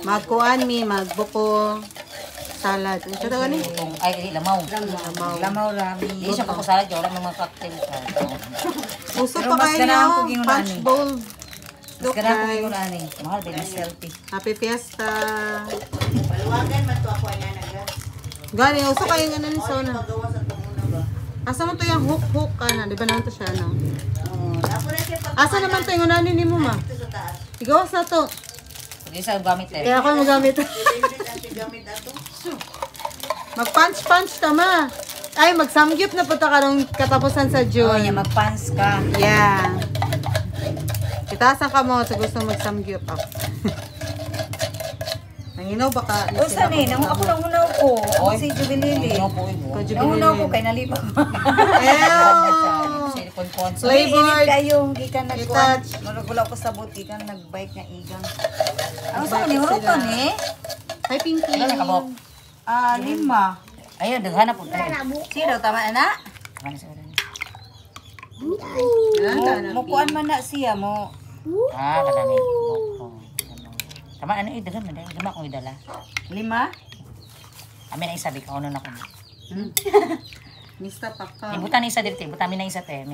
Magkuan mi, magbuko. Salad. Ano ito gani? Ay, lamaw. Lamaw. Rami. Hindi siya po salad. Wala mga cocktail. Uso pa kayo punch bowl. Sekarang ko yung ani. Mahal din ang selfie. Happy Fiesta. Paluwagan man to ako na naga. Gani, uso kayo nga na ni Sona. Asa mo to yung hook ka na? Di ba naman to siya, no? Asa naman to yung unanin ni mo, ma? Igawas na to. Hindi sa gamit eh. Kaya ako magamit. Mag-punch-punch ka, ma. Ay, mag-samgyup na po ta karong katapusan sa Oh, June. yeah, mag-pants ka. Yeah. Itaasan ka mo sa gusto mag-samgyup. Nanginaw baka. O, saan eh? Ako lang unaw ko. Ako si Jubilili. Nangunaw ko kay nalibang. Flavored. Kayong gikan nag-kuhan. Maragula ko sa buti kan nag-bike nga igang. Ang sa ni hurutan eh. Hi, Pinky. Ilan nakabok? 5. Ayun, daghan na po tayo. Sino, tama na? Tama na sa ulan. Mukuan man na siya mo. Kadami. Tama na eh, daghan na. Lima akong idala. 5? Amin na isabi ka, ano na ko. Mista pa ka. Ibutan na isa dito, ibutan na isa te.